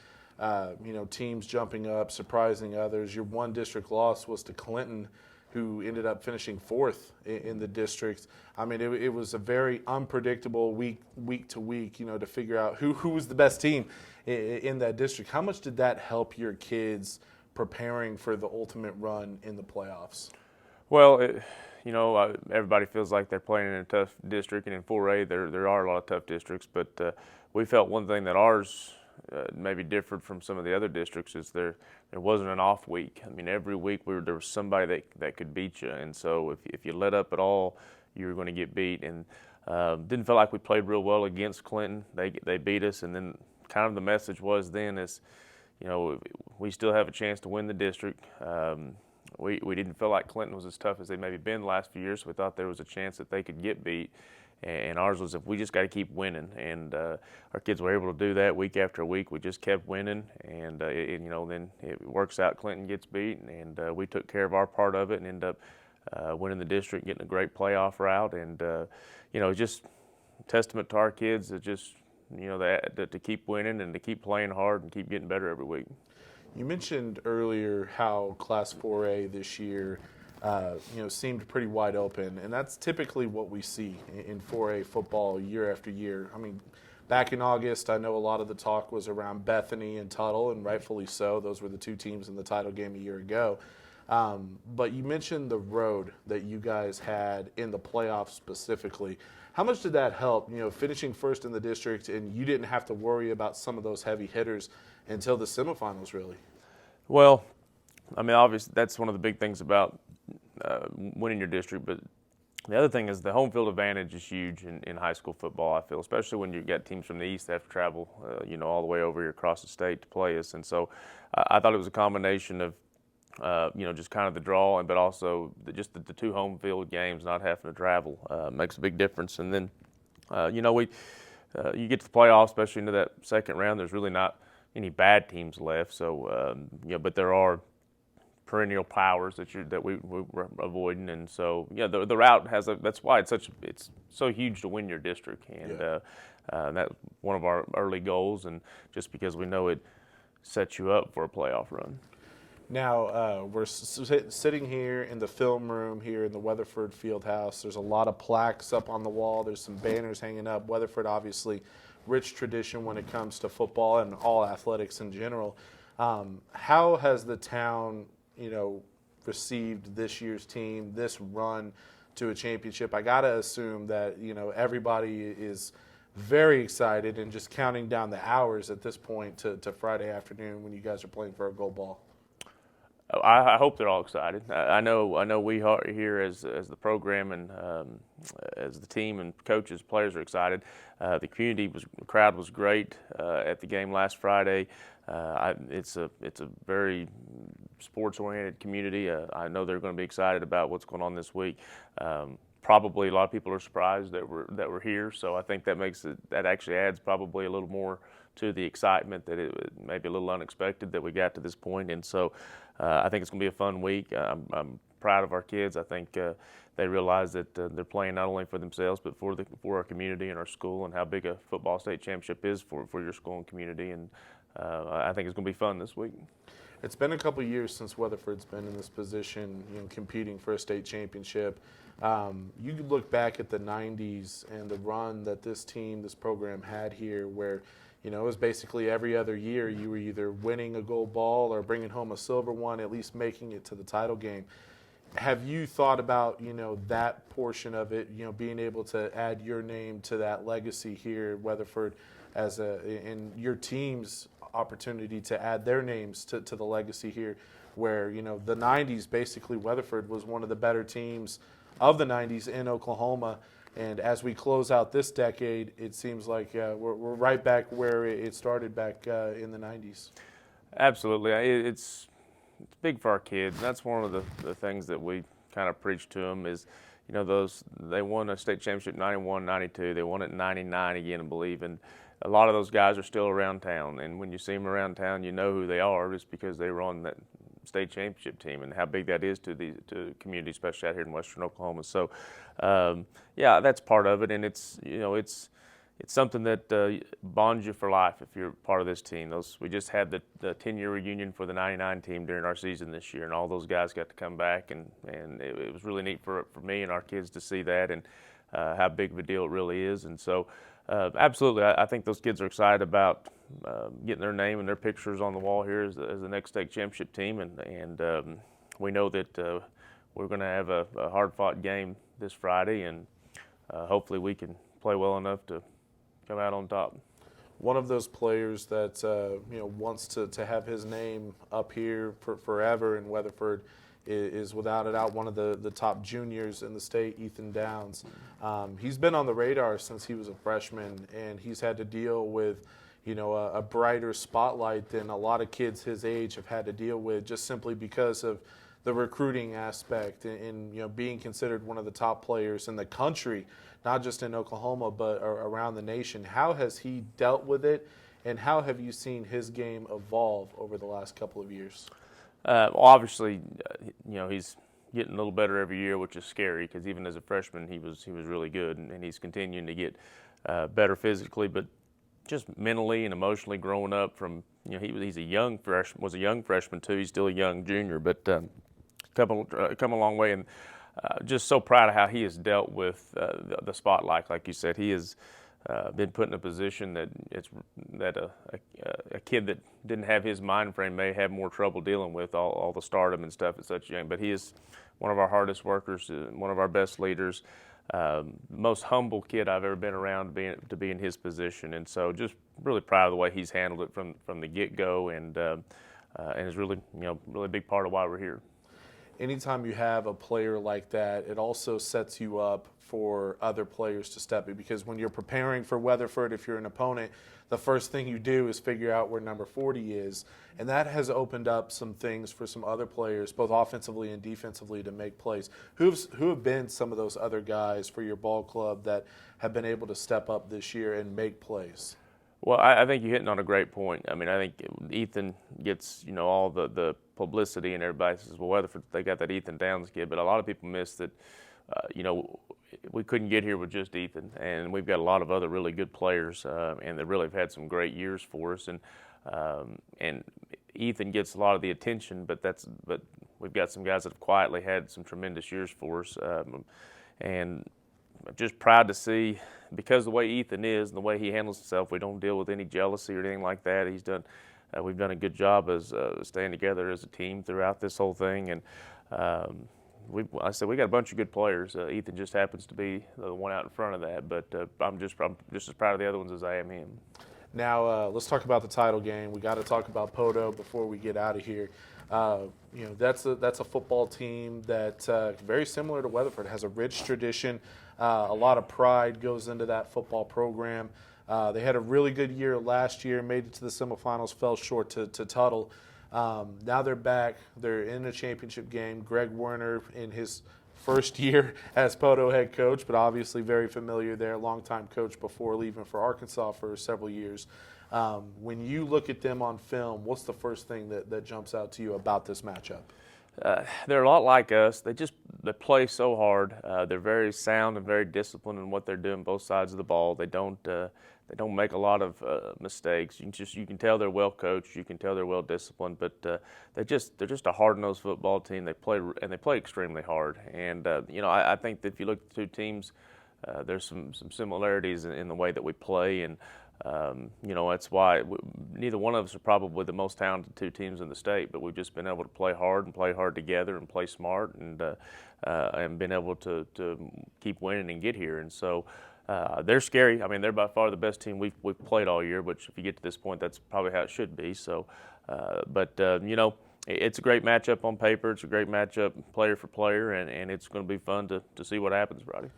teams jumping up, surprising others. Your one district loss was to Clinton, who ended up finishing 4th in the district. I mean, it was a very unpredictable week to week, to figure out who was the best team in that district. How much did that help your kids preparing for the ultimate run in the playoffs? Well, everybody feels like they're playing in a tough district, and in 4A there are a lot of tough districts. But we felt one thing that ours maybe differed from some of the other districts is there wasn't an off week. I mean, every week there was somebody that could beat you, and so if you let up at all, you were going to get beat. And didn't feel like we played real well against Clinton. They beat us, and then kind of the message was then is, we still have a chance to win the district. We didn't feel like Clinton was as tough as they maybe been the last few years, so we thought there was a chance that they could get beat. And ours was if we just got to keep winning. And our kids were able to do that week after week. We just kept winning, and then it works out. Clinton gets beat, and we took care of our part of it and ended up winning the district, getting a great playoff route, and just testament to our kids that just to keep winning and to keep playing hard and keep getting better every week. You mentioned earlier how Class 4A this year, seemed pretty wide open, and that's typically what we see in 4A football year after year. I mean, back in August, I know a lot of the talk was around Bethany and Tuttle, and rightfully so. Those were the two teams in the title game a year ago. But you mentioned the road that you guys had in the playoffs specifically. How much did that help, finishing first in the district, and you didn't have to worry about some of those heavy hitters until the semifinals, really? Well, I mean, obviously, that's one of the big things about winning your district, but the other thing is the home field advantage is huge in high school football, I feel, especially when you've got teams from the east that have to travel, all the way over here across the state to play us. And so I thought it was a combination of, just kind of the draw, but also the two home field games, not having to travel, makes a big difference. And then, you get to the playoffs, especially into that second round, there's really not any bad teams left. So, but there are perennial powers that we're avoiding, and so the route that's why it's so huge to win your district, and that's one of our early goals, and just because we know it sets you up for a playoff run. Now, we're sitting here in the film room here in the Weatherford Fieldhouse. There's a lot of plaques up on the wall. There's some banners hanging up. Weatherford, obviously, rich tradition when it comes to football and all athletics in general. How has the town, received this year's team, this run to a championship? I got to assume that, everybody is very excited and just counting down the hours at this point to Friday afternoon when you guys are playing for a gold ball. I hope they're all excited. I know we are here as the program and as the team and coaches, players are excited. The crowd was great at the game last Friday. It's a very sports-oriented community. I know they're going to be excited about what's going on this week. Probably a lot of people are surprised that we're here, so I think that actually adds probably a little more to the excitement, that it may be a little unexpected that we got to this point. And so I think it's going to be a fun week. I'm proud of our kids. I think they realize that they're playing not only for themselves but for our community and our school, and how big a football state championship is for your school and community. And I think it's going to be fun this week. It's been a couple of years since Weatherford's been in this position, competing for a state championship. You could look back at the 90s and the run that this program had here, where it was basically every other year you were either winning a gold ball or bringing home a silver one, at least making it to the title game. Have you thought about, that portion of it, being able to add your name to that legacy here at Weatherford in your team's opportunity to add their names to the legacy here, where, the 90s, basically Weatherford was one of the better teams of the 90s in Oklahoma. And as we close out this decade, it seems like we're right back where it started back in the 90s. Absolutely. It's big for our kids. That's one of the things that we kind of preach to them is, they won a state championship in 91, 92. They won it in 99 again, I believe. And a lot of those guys are still around town. And when you see them around town, you know who they are just because they were on that state championship team, and how big that is to the community, especially out here in western Oklahoma. So, that's part of it, and it's something that bonds you for life if you're part of this team. We just had the 10-year reunion for the 99 team during our season this year, and all those guys got to come back, and it was really neat for me and our kids to see that, and how big of a deal it really is. And so, absolutely, I think those kids are excited about getting their name and their pictures on the wall here as the next state championship team, and we know that we're going to have a hard-fought game this Friday, and hopefully we can play well enough to come out on top. One of those players that wants to have his name up here for forever in Weatherford is without a doubt one of the top juniors in the state, Ethan Downs. He's been on the radar since he was a freshman, and he's had to deal with a brighter spotlight than a lot of kids his age have had to deal with, just simply because of the recruiting aspect and being considered one of the top players in the country, not just in Oklahoma but around the nation. How has he dealt with it, and how have you seen his game evolve over the last couple of years? Obviously, he's getting a little better every year, which is scary because even as a freshman, he was really good, and he's continuing to get better physically, but just mentally and emotionally growing up from, he's a young freshman too. He's still a young junior, but come a long way, and just so proud of how he has dealt with the spotlight. Like you said, he has been put in a position that a kid that didn't have his mind frame may have more trouble dealing with all the stardom and stuff at such young. But he is one of our hardest workers, one of our best leaders. Most humble kid I've ever been around to be in his position, and so just really proud of the way he's handled it from the get-go, and is really really a big part of why we're here. Anytime you have a player like that, it also sets you up for other players to step in, because when you're preparing for Weatherford, if you're an opponent, the first thing you do is figure out where number 40 is, and that has opened up some things for some other players, both offensively and defensively, to make plays. Who have been some of those other guys for your ball club that have been able to step up this year and make plays? Well, I think you're hitting on a great point. I mean, I think Ethan gets, all the publicity, and everybody says, well, Weatherford, they got that Ethan Downs kid, but a lot of people miss that, we couldn't get here with just Ethan, and we've got a lot of other really good players, and they really have had some great years for us, and Ethan gets a lot of the attention, but we've got some guys that have quietly had some tremendous years for us, and just proud to see, because the way Ethan is and the way he handles himself, we don't deal with any jealousy or anything like that. We've done a good job as staying together as a team throughout this whole thing, and I said we got a bunch of good players. Ethan just happens to be the one out in front of that, but I'm just as proud of the other ones as I am him. Now let's talk about the title game. We got to talk about Poteau before we get out of here. That's a football team that very similar to Weatherford, has a rich tradition. A lot of pride goes into that football program. They had a really good year last year, made it to the semifinals, fell short to Tuttle. Now they're back. They're in a championship game. Greg Werner in his first year as Poteau head coach, but obviously very familiar there, longtime coach before leaving for Arkansas for several years. When you look at them on film, what's the first thing that jumps out to you about this matchup? They're a lot like us. They play so hard. They're very sound and very disciplined in what they're doing, both sides of the ball. They don't make a lot of mistakes. You can tell they're well coached. You can tell they're well disciplined. But they're just a hard-nosed football team. They play extremely hard. And I think that if you look at the two teams, there's some similarities in the way that we play, and that's why neither one of us are probably the most talented two teams in the state, but we've just been able to play hard together and play smart, and been able to keep winning and get here. And so they're scary. I mean, they're by far the best team we've played all year, which if you get to this point, that's probably how it should be. So, it's a great matchup on paper. It's a great matchup player for player, and it's going to be fun to see what happens, Roddy.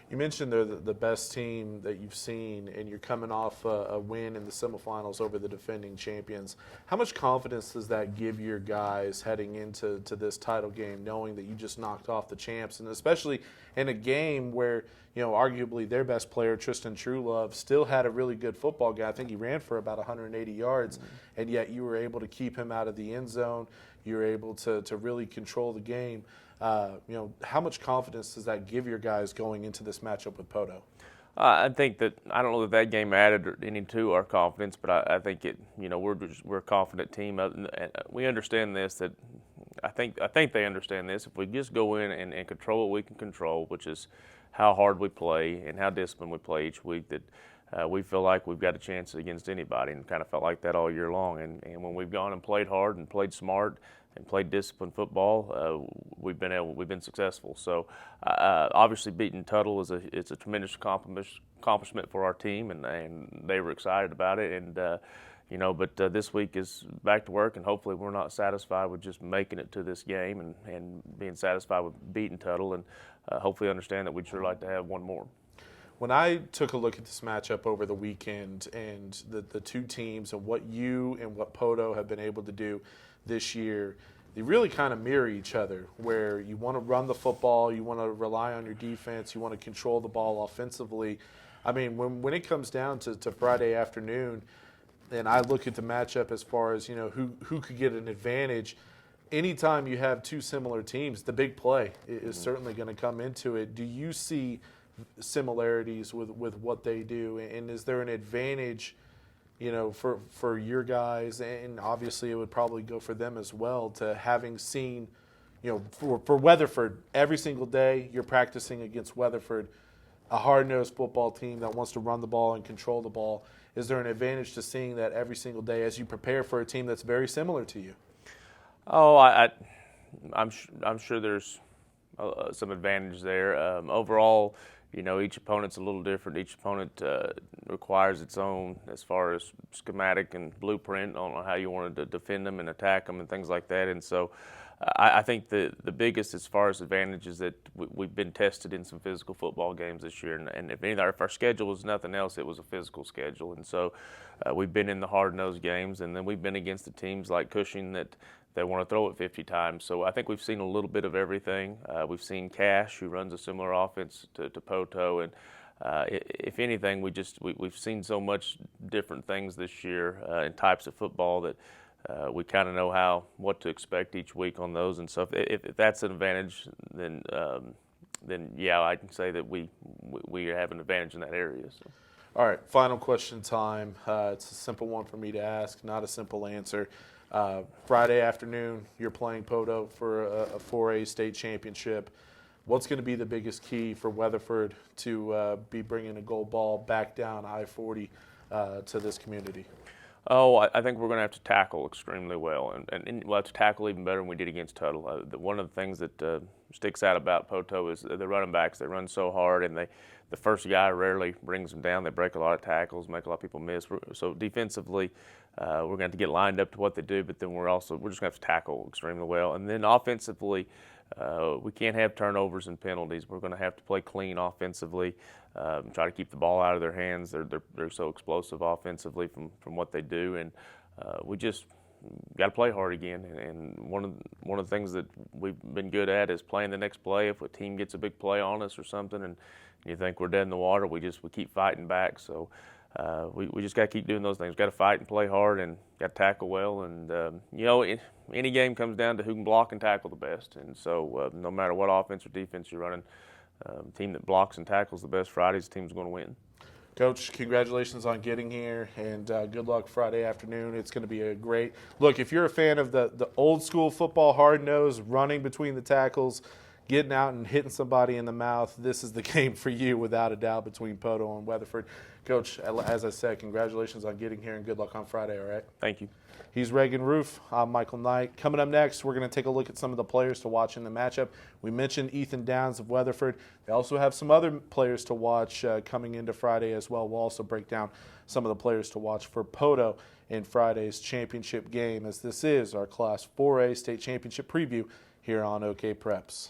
You mentioned they're the best team that you've seen, and you're coming off a win in the semifinals over the defending champions. How much confidence does that give your guys heading into this title game, knowing that you just knocked off the champs, and especially in a game where, arguably their best player, Tristan Truelove, still had a really good football game. I think he ran for about 180 yards, and yet you were able to keep him out of the end zone. You were able to really control the game. How much confidence does that give your guys going into this matchup with Poteau? I think that I don't know that game added any to our confidence, but I think it. We're a confident team. We understand this. That I think they understand this. If we just go in and control what we can control, which is how hard we play and how disciplined we play each week, that we feel like we've got a chance against anybody, and kind of felt like that all year long. And when we've gone and played hard and played smart and played disciplined football, we've been successful. So obviously beating Tuttle it's a tremendous accomplishment for our team, and they were excited about it. And but this week is back to work, and hopefully we're not satisfied with just making it to this game and being satisfied with beating Tuttle, and hopefully understand that we'd sure like to have one more. When I took a look at this matchup over the weekend and the two teams and what you and what Poteau have been able to do this year, they really kind of mirror each other, where you want to run the football, you want to rely on your defense, you want to control the ball offensively. I mean, when it comes down to Friday afternoon, and I look at the matchup as far as, who could get an advantage, anytime you have two similar teams, the big play is certainly going to come into it. Do you see similarities with what they do, and is there an advantage, for your guys, and obviously it would probably go for them as well, to having seen, for Weatherford, every single day you're practicing against Weatherford, a hard-nosed football team that wants to run the ball and control the ball. Is there an advantage to seeing that every single day as you prepare for a team that's very similar to you? Oh, I'm sure there's some advantage there. Overall, each opponent's a little different. Each opponent requires its own, as far as schematic and blueprint on how you wanted to defend them and attack them and things like that. And so I think the biggest, as far as advantage, is that we've been tested in some physical football games this year. And if our schedule was nothing else, it was a physical schedule. And so we've been in the hard-nosed games, and then we've been against the teams like Cushing that want to throw it 50 times. So I think we've seen a little bit of everything. We've seen Cash, who runs a similar offense to Poteau, and if anything, we've seen so much different things this year in types of football that we kind of know what to expect each week on those. And so if that's an advantage, then yeah, I can say that we have an advantage in that area. So. All right, final question time. It's a simple one for me to ask, not a simple answer. Friday afternoon, you're playing Poteau for a 4A state championship. What's going to be the biggest key for Weatherford to be bringing a gold ball back down I-40 to this community? Oh, I think we're going to have to tackle extremely well, and we'll have to tackle even better than we did against Tuttle. One of the things that sticks out about Poteau is the running backs. They run so hard, and the first guy rarely brings them down. They break a lot of tackles, make a lot of people miss. So defensively, we're going to have to get lined up to what they do, but then we're just going to have to tackle extremely well. And then offensively, we can't have turnovers and penalties. We're going to have to play clean offensively, try to keep the ball out of their hands. They're so explosive offensively from what they do, and we just got to play hard again. And one of the things that we've been good at is playing the next play. If a team gets a big play on us or something, and you think we're dead in the water, we keep fighting back. So we just got to keep doing those things. Got to fight and play hard, and got to tackle well. And any game comes down to who can block and tackle the best. And so no matter what offense or defense you're running, the team that blocks and tackles the best Friday's the team's going to win. Coach, congratulations on getting here, and good luck Friday afternoon. It's going to be a great look. If you're a fan of the old school football, hard nose, running between the tackles, getting out and hitting somebody in the mouth, this is the game for you without a doubt between Poteau and Weatherford. Coach, as I said, congratulations on getting here, and good luck on Friday, all right? Thank you. He's Reagan Roof. I'm Michael Knight. Coming up next, we're going to take a look at some of the players to watch in the matchup. We mentioned Ethan Downs of Weatherford. They also have some other players to watch coming into Friday as well. We'll also break down some of the players to watch for Poteau in Friday's championship game, as this is our Class 4A state championship preview here on OKPreps.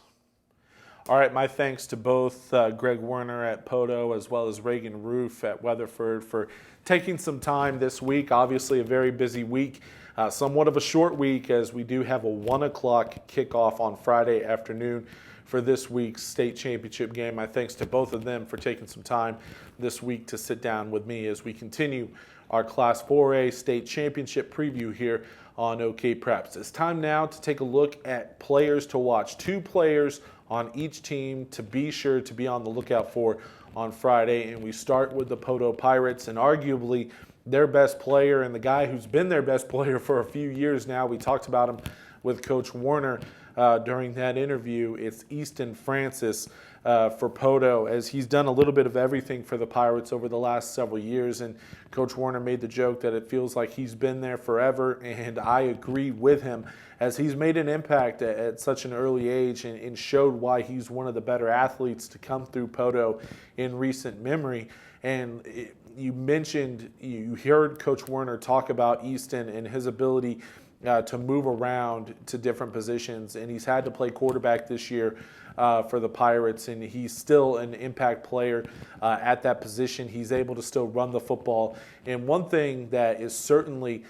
All right, my thanks to both Greg Werner at Poteau as well as Reagan Roof at Weatherford for taking some time this week. Obviously a very busy week, somewhat of a short week, as we do have a 1 o'clock kickoff on Friday afternoon for this week's state championship game. My thanks to both of them for taking some time this week to sit down with me as we continue our Class 4A state championship preview here on OKPreps. It's time now to take a look at players to watch. 2 players on each team to be sure to be on the lookout for on Friday. And we start with the Poteau Pirates, and arguably their best player, and the guy who's been their best player for a few years now. We talked about him with Coach Werner during that interview. It's Easton Francis for Poteau, as he's done a little bit of everything for the Pirates over the last several years. And Coach Werner made the joke that it feels like he's been there forever, and I agree with him, as he's made an impact at such an early age and showed why he's one of the better athletes to come through Poteau in recent memory. And you heard Coach Werner talk about Easton and his ability to move around to different positions, and he's had to play quarterback this year for the Pirates, and he's still an impact player at that position. He's able to still run the football. And one thing that is certainly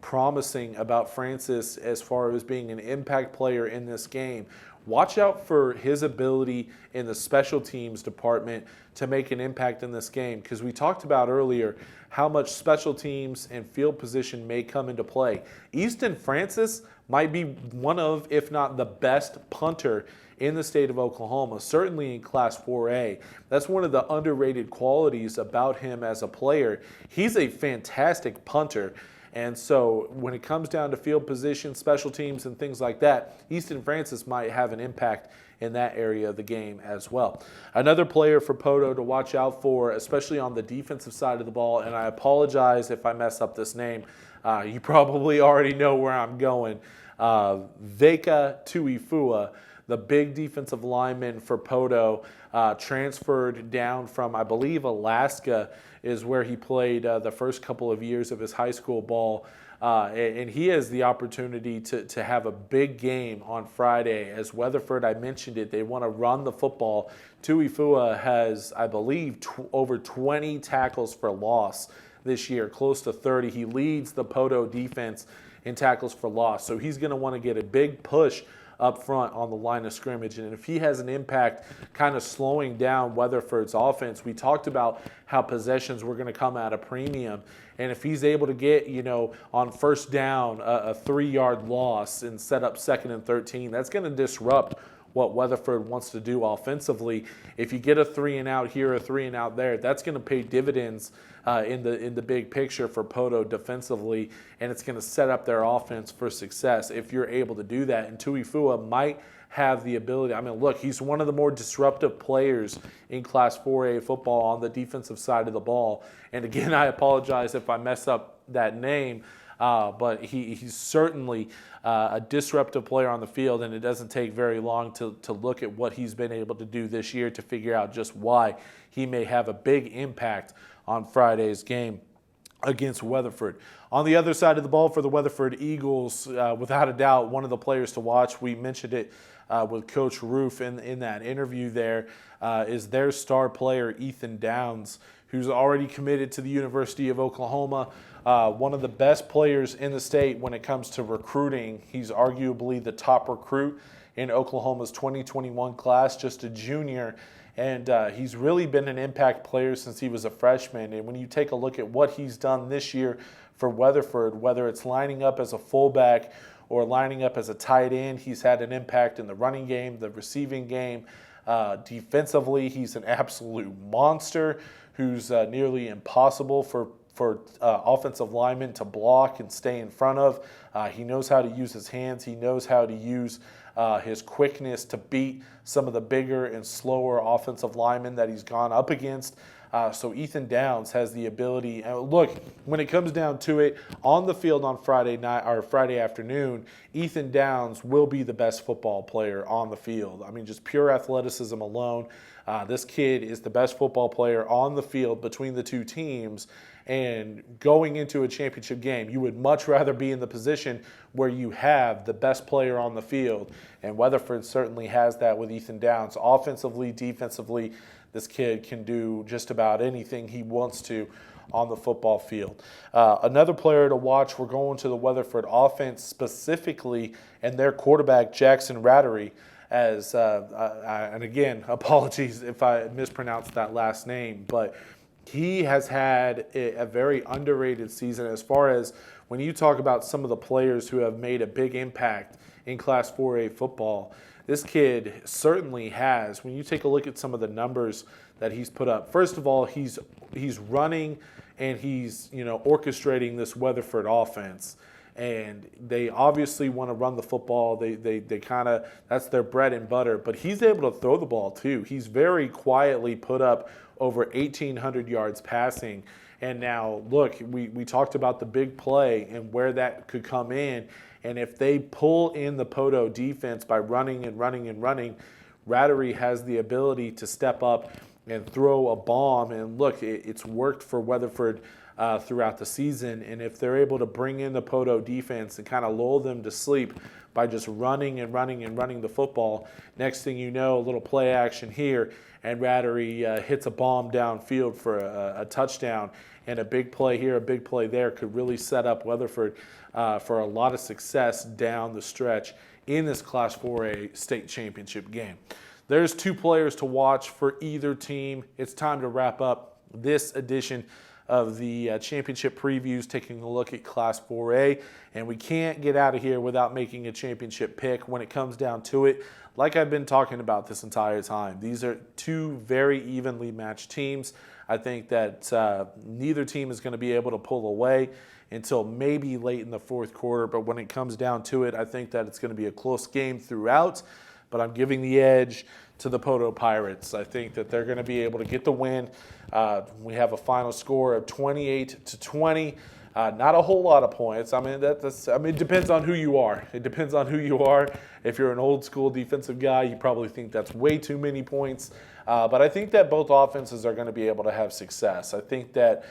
promising about Francis as far as being an impact player in this game, Watch out for his ability in the special teams department to make an impact in this game, because we talked about earlier how much special teams and field position may come into play. Easton Francis might be one of, if not the best punter in the state of Oklahoma, certainly in Class 4A. That's one of the underrated qualities about him as a player. He's a fantastic punter. And so when it comes down to field position, special teams, and things like that, Easton Francis might have an impact in that area of the game as well. Another player for Poteau to watch out for, especially on the defensive side of the ball, and I apologize if I mess up this name. You probably already know where I'm going. Veka Tuifua, the big defensive lineman for Poteau, transferred down from, I believe, Alaska is where he played the first couple of years of his high school ball. And he has the opportunity to have a big game on Friday. As Weatherford, I mentioned it, they want to run the football. Tuifua has, I believe, over 20 tackles for loss this year, close to 30. He leads the Poteau defense in tackles for loss. So he's going to want to get a big push up front on the line of scrimmage. And if he has an impact kind of slowing down Weatherford's offense, we talked about how possessions were going to come at a premium. And if he's able to get, on first down, a 3-yard loss and set up 2nd and 13, that's going to disrupt what Weatherford wants to do offensively. If you get a 3-and-out here, a 3-and-out there, that's going to pay dividends in the big picture for Poteau defensively, and it's going to set up their offense for success if you're able to do that. And Tuifua might have the ability. I mean, look, he's one of the more disruptive players in Class 4A football on the defensive side of the ball. And again, I apologize if I mess up that name, but he's certainly a disruptive player on the field, and it doesn't take very long to look at what he's been able to do this year to figure out just why he may have a big impact on Friday's game against Weatherford. On the other side of the ball for the Weatherford Eagles, without a doubt, one of the players to watch, we mentioned it with Coach Roof in that interview there, is their star player, Ethan Downs, who's already committed to the University of Oklahoma. One of the best players in the state when it comes to recruiting. He's arguably the top recruit in Oklahoma's 2021 class, just a junior. And he's really been an impact player since he was a freshman. And when you take a look at what he's done this year for Weatherford, whether it's lining up as a fullback or lining up as a tight end, he's had an impact in the running game, the receiving game. Defensively, he's an absolute monster who's nearly impossible for offensive linemen to block and stay in front of. He knows how to use his hands. He knows how to use his quickness to beat some of the bigger and slower offensive linemen that he's gone up against. So Ethan Downs has the ability. Look, when it comes down to it, on the field on Friday night or Friday afternoon, Ethan Downs will be the best football player on the field. I mean, just pure athleticism alone. This kid is the best football player on the field between the two teams. And going into a championship game, you would much rather be in the position where you have the best player on the field. And Weatherford certainly has that with Ethan Downs. Offensively, defensively, this kid can do just about anything he wants to on the football field. Another player to watch, we're going to the Weatherford offense specifically, and their quarterback, Jackson Rattery, as and again, apologies if I mispronounced that last name, but he has had a very underrated season as far as when you talk about some of the players who have made a big impact in Class 4A football. This kid certainly has. When you take a look at some of the numbers that he's put up, first of all, he's running and he's orchestrating this Weatherford offense. And they obviously want to run the football. They kind of, that's their bread and butter. But he's able to throw the ball too. He's very quietly put up over 1,800 yards passing. And now, look, we talked about the big play and where that could come in. And if they pull in the Poteau defense by running and running and running, Rattery has the ability to step up and throw a bomb. And look, it's worked for Weatherford throughout the season. And if they're able to bring in the Poteau defense and kind of lull them to sleep by just running and running and running the football, next thing you know, a little play action here, and Rattery hits a bomb downfield for a touchdown. and a big play here, a big play there could really set up Weatherford for a lot of success down the stretch in this Class 4A state championship game. There's 2 players to watch for either team. It's time to wrap up this edition of the championship previews, taking a look at Class 4A, and we can't get out of here without making a championship pick when it comes down to it. Like I've been talking about this entire time, these are 2 very evenly matched teams. I think that neither team is going to be able to pull away until maybe late in the 4th quarter, but when it comes down to it, I think that it's going to be a close game throughout. But I'm giving the edge to the Poteau Pirates. I think that they're going to be able to get the win. We have a final score of 28-20. Not a whole lot of points. I mean, it depends on who you are. It depends on who you are. If you're an old school defensive guy, you probably think that's way too many points. But I think that both offenses are going to be able to have success. I think that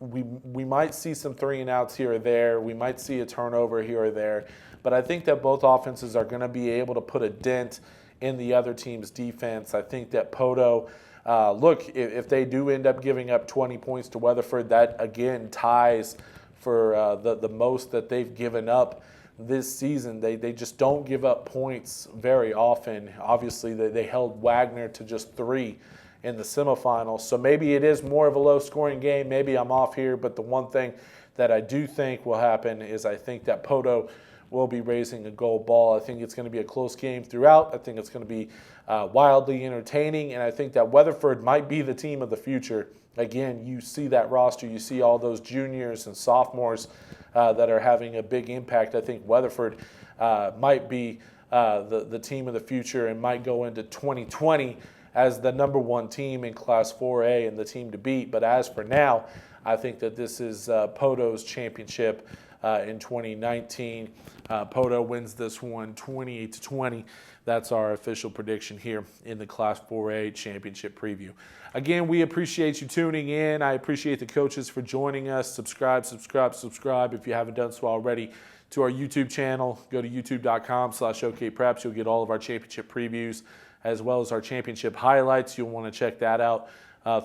we might see some 3-and-outs here or there. We might see a turnover here or there. But I think that both offenses are going to be able to put a dent in the other team's defense. I think that Poteau, if they do end up giving up 20 points to Weatherford, that again ties for the most that they've given up this season. They just don't give up points very often. Obviously, they held Wagner to just 3 in the semifinals. So maybe it is more of a low-scoring game. Maybe I'm off here. But the one thing that I do think will happen is I think that Poteau will be raising a gold ball. I think it's going to be a close game throughout. I think it's going to be wildly entertaining, and I think that Weatherford might be the team of the future. Again, you see that roster. You see all those juniors and sophomores that are having a big impact. I think Weatherford might be the team of the future and might go into 2020 as the number 1 team in Class 4A and the team to beat. But as for now, I think that this is Poteau's championship in 2019. Poteau wins this one 28-20. That's our official prediction here in the Class 4A championship preview. Again, we appreciate you tuning in. I appreciate the coaches for joining us. Subscribe if you haven't done so already to our YouTube channel. Go to youtube.com/OKPreps. You'll get all of our championship previews as well as our championship highlights. You'll want to check that out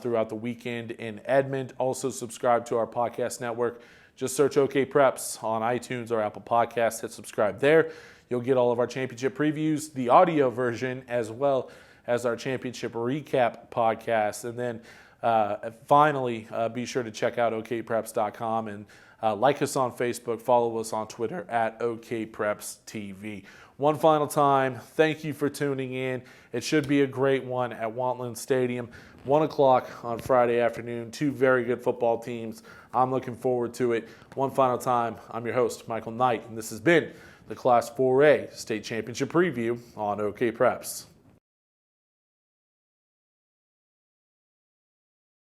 throughout the weekend in Edmond. Also subscribe to our podcast network. Just search OKPreps on iTunes or Apple Podcasts. Hit subscribe there. You'll get all of our championship previews, the audio version, as well as our championship recap podcast. And then finally, be sure to check out OKPreps.com and like us on Facebook. Follow us on Twitter at OKPrepsTV. One final time, thank you for tuning in. It should be a great one at Wantland Stadium. 1 o'clock on Friday afternoon. 2 very good football teams. I'm looking forward to it. One final time, I'm your host, Michael Knight, and this has been the Class 4A State Championship Preview on OKPreps.